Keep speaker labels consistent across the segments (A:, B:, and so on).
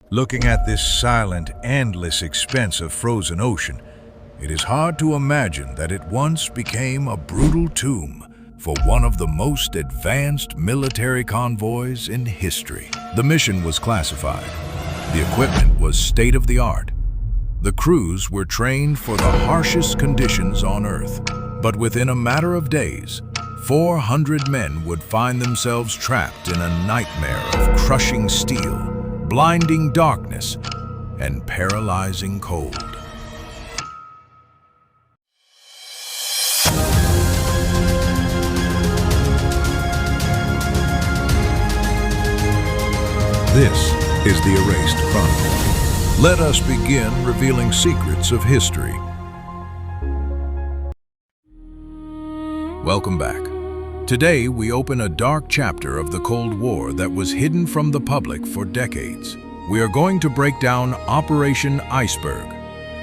A: Looking at this silent, endless expanse of frozen ocean, it is hard to imagine that it once became a brutal tomb for one of the most advanced military convoys in history. The mission was classified. The equipment was state-of-the-art. The crews were trained for the harshest conditions on Earth. But within a matter of days, 400 men would find themselves trapped in a nightmare of crushing steel, blinding darkness, and paralyzing cold. This is the Erased Chronicle. Let us begin revealing secrets of history. Welcome back. Today, we open a dark chapter of the Cold War that was hidden from the public for decades. We are going to break down Operation Iceberg,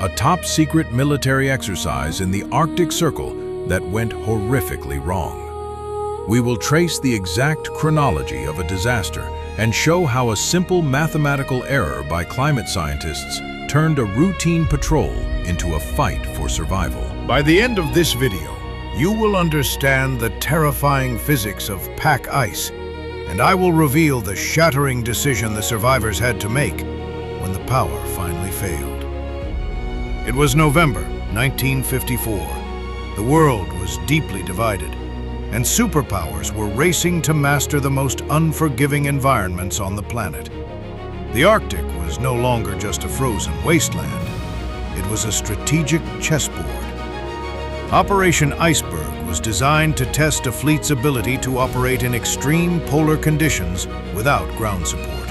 A: a top-secret military exercise in the Arctic Circle that went horrifically wrong. We will trace the exact chronology of a disaster and show how a simple mathematical error by climate scientists turned a routine patrol into a fight for survival. By the end of this video, you will understand the terrifying physics of pack ice, and I will reveal the shattering decision the survivors had to make when the power finally failed. It was November 1954. The world was deeply divided, and superpowers were racing to master the most unforgiving environments on the planet. The Arctic was no longer just a frozen wasteland. It was a strategic chessboard. Operation Iceberg was designed to test a fleet's ability to operate in extreme polar conditions without ground support.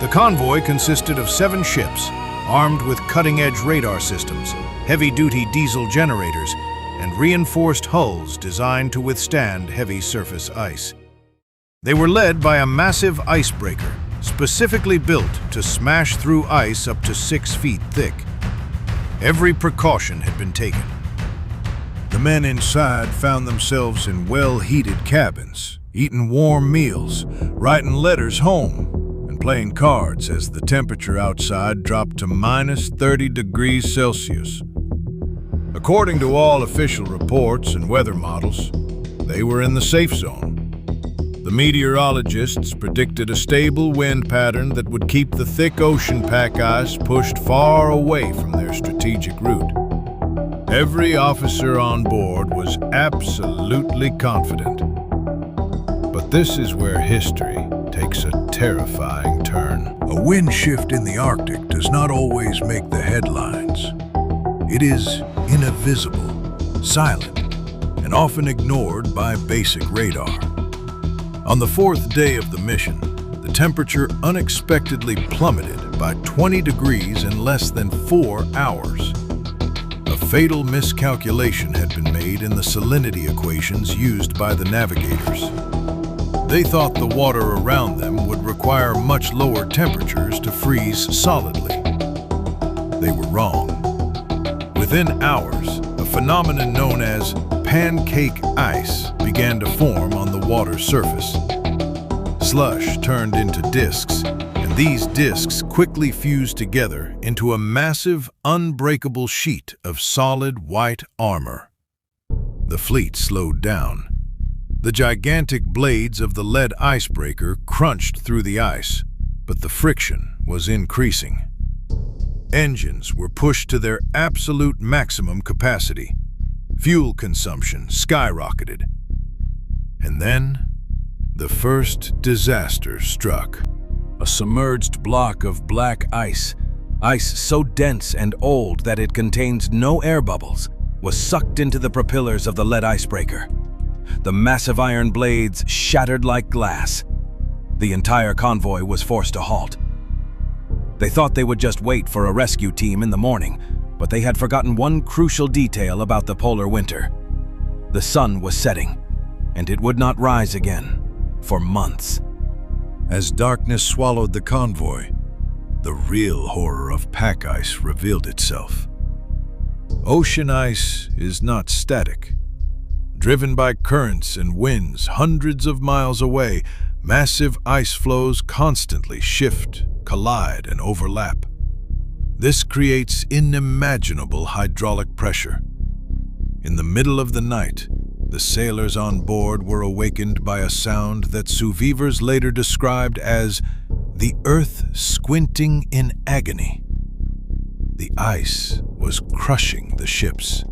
A: The convoy consisted of 7 ships, armed with cutting-edge radar systems, heavy-duty diesel generators, and reinforced hulls designed to withstand heavy surface ice. They were led by a massive icebreaker, specifically built to smash through ice up to 6 feet thick. Every precaution had been taken. The men inside found themselves in well-heated cabins, eating warm meals, writing letters home, and playing cards as the temperature outside dropped to minus 30 degrees Celsius. According to all official reports and weather models, they were in the safe zone. The meteorologists predicted a stable wind pattern that would keep the thick ocean pack ice pushed far away from their strategic route. Every officer on board was absolutely confident. But this is where history takes a terrifying turn. A wind shift in the Arctic does not always make the headlines. It is invisible, silent, and often ignored by basic radar. On the 4th day of the mission, the temperature unexpectedly plummeted by 20 degrees in less than 4 hours. A fatal miscalculation had been made in the salinity equations used by the navigators. They thought the water around them would require much lower temperatures to freeze solidly. They were wrong. Within hours, a phenomenon known as pancake ice began to form on the water's surface. Slush turned into disks, and these disks quickly fused together into a massive, unbreakable sheet of solid white armor. The fleet slowed down. The gigantic blades of the lead icebreaker crunched through the ice, but the friction was increasing. Engines were pushed to their absolute maximum capacity. Fuel consumption skyrocketed. And then, the first disaster struck. A submerged block of black ice so dense and old that it contains no air bubbles, was sucked into the propellers of the lead icebreaker. The massive iron blades shattered like glass. The entire convoy was forced to halt. They thought they would just wait for a rescue team in the morning, but they had forgotten one crucial detail about the polar winter. The sun was setting, and it would not rise again for months. As darkness swallowed the convoy, the real horror of pack ice revealed itself. Ocean ice is not static. Driven by currents and winds hundreds of miles away, massive ice flows constantly shift, collide and overlap. This creates unimaginable hydraulic pressure. In the middle of the night, the sailors on board were awakened by a sound that survivors later described as the earth squinting in agony. The ice was crushing the ships.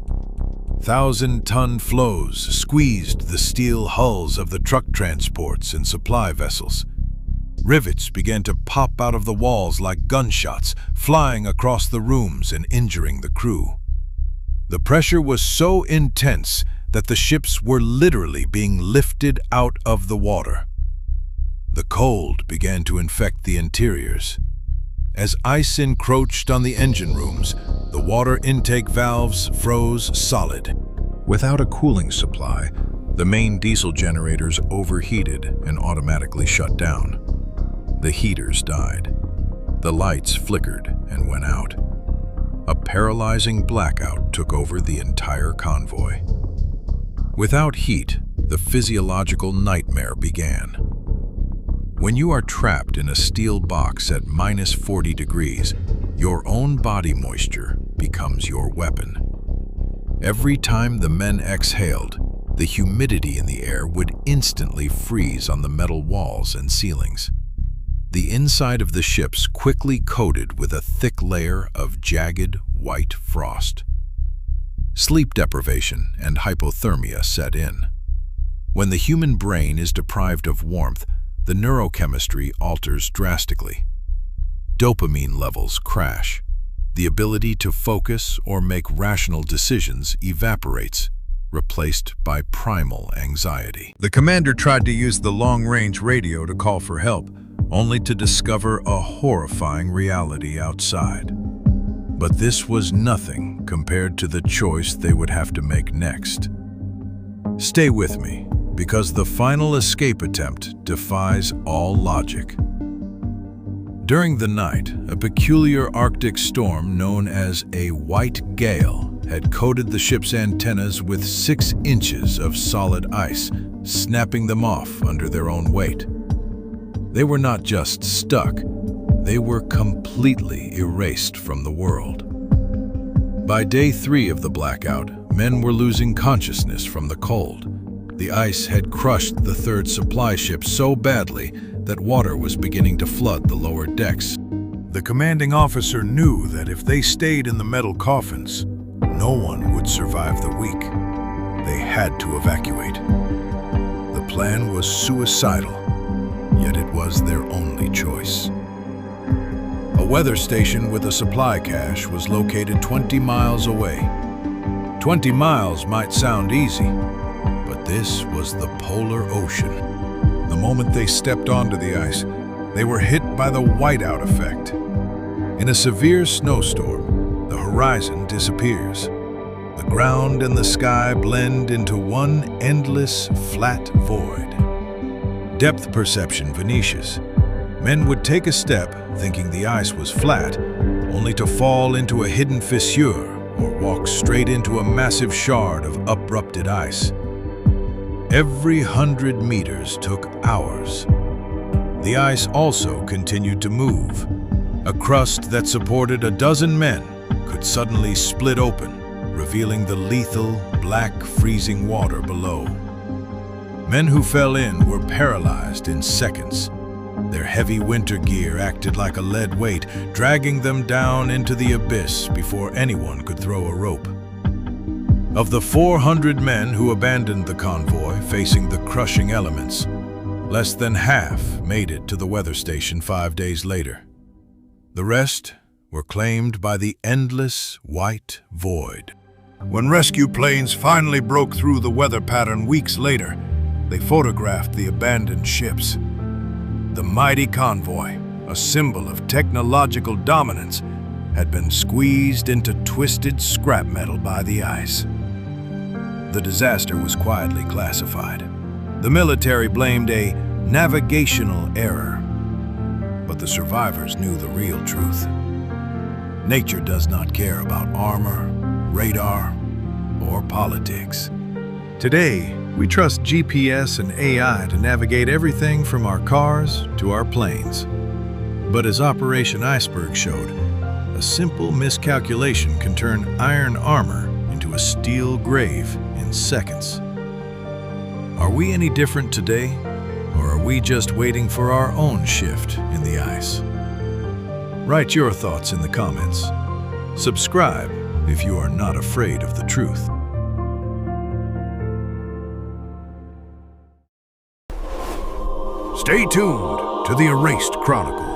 A: 1,000-ton floes squeezed the steel hulls of the truck transports and supply vessels. Rivets began to pop out of the walls like gunshots, flying across the rooms and injuring the crew. The pressure was so intense that the ships were literally being lifted out of the water. The cold began to infect the interiors. As ice encroached on the engine rooms, the water intake valves froze solid. Without a cooling supply, the main diesel generators overheated and automatically shut down. The heaters died. The lights flickered and went out. A paralyzing blackout took over the entire convoy. Without heat, the physiological nightmare began. When you are trapped in a steel box at -40 degrees, your own body moisture becomes your weapon. Every time the men exhaled, the humidity in the air would instantly freeze on the metal walls and ceilings. The inside of the ships quickly coated with a thick layer of jagged white frost. Sleep deprivation and hypothermia set in. When the human brain is deprived of warmth, the neurochemistry alters drastically. Dopamine levels crash. The ability to focus or make rational decisions evaporates, replaced by primal anxiety. The commander tried to use the long-range radio to call for help, only to discover a horrifying reality outside. But this was nothing compared to the choice they would have to make next. Stay with me, because the final escape attempt defies all logic. During the night, a peculiar Arctic storm known as a white gale had coated the ship's antennas with 6 inches of solid ice, snapping them off under their own weight. They were not just stuck, they were completely erased from the world. By day 3 of the blackout, men were losing consciousness from the cold. The ice had crushed the 3rd supply ship so badly that water was beginning to flood the lower decks. The commanding officer knew that if they stayed in the metal coffins, no one would survive the week. They had to evacuate. The plan was suicidal, yet it was their only choice. A weather station with a supply cache was located 20 miles away. 20 miles might sound easy, but this was the polar ocean. The moment they stepped onto the ice, they were hit by the whiteout effect. In a severe snowstorm, the horizon disappears. The ground and the sky blend into one endless, flat void. Depth perception vanishes. Men would take a step, thinking the ice was flat, only to fall into a hidden fissure or walk straight into a massive shard of uprupted ice. Every 100 meters took hours. The ice also continued to move. A crust that supported a dozen men could suddenly split open, revealing the lethal, black, freezing water below. Men who fell in were paralyzed in seconds. Their heavy winter gear acted like a lead weight, dragging them down into the abyss before anyone could throw a rope. Of the 400 men who abandoned the convoy facing the crushing elements, less than half made it to the weather station 5 days later. The rest were claimed by the endless white void. When rescue planes finally broke through the weather pattern weeks later, they photographed the abandoned ships. The mighty convoy, a symbol of technological dominance, had been squeezed into twisted scrap metal by the ice. The disaster was quietly classified. The military blamed a navigational error, but the survivors knew the real truth. Nature does not care about armor, radar, or politics. Today, we trust GPS and AI to navigate everything from our cars to our planes. But as Operation Iceberg showed, a simple miscalculation can turn iron armor into a steel grave in seconds. Are we any different today, or are we just waiting for our own shift in the ice? Write your thoughts in the comments. Subscribe if you are not afraid of the truth. Stay tuned to the Erased Chronicle.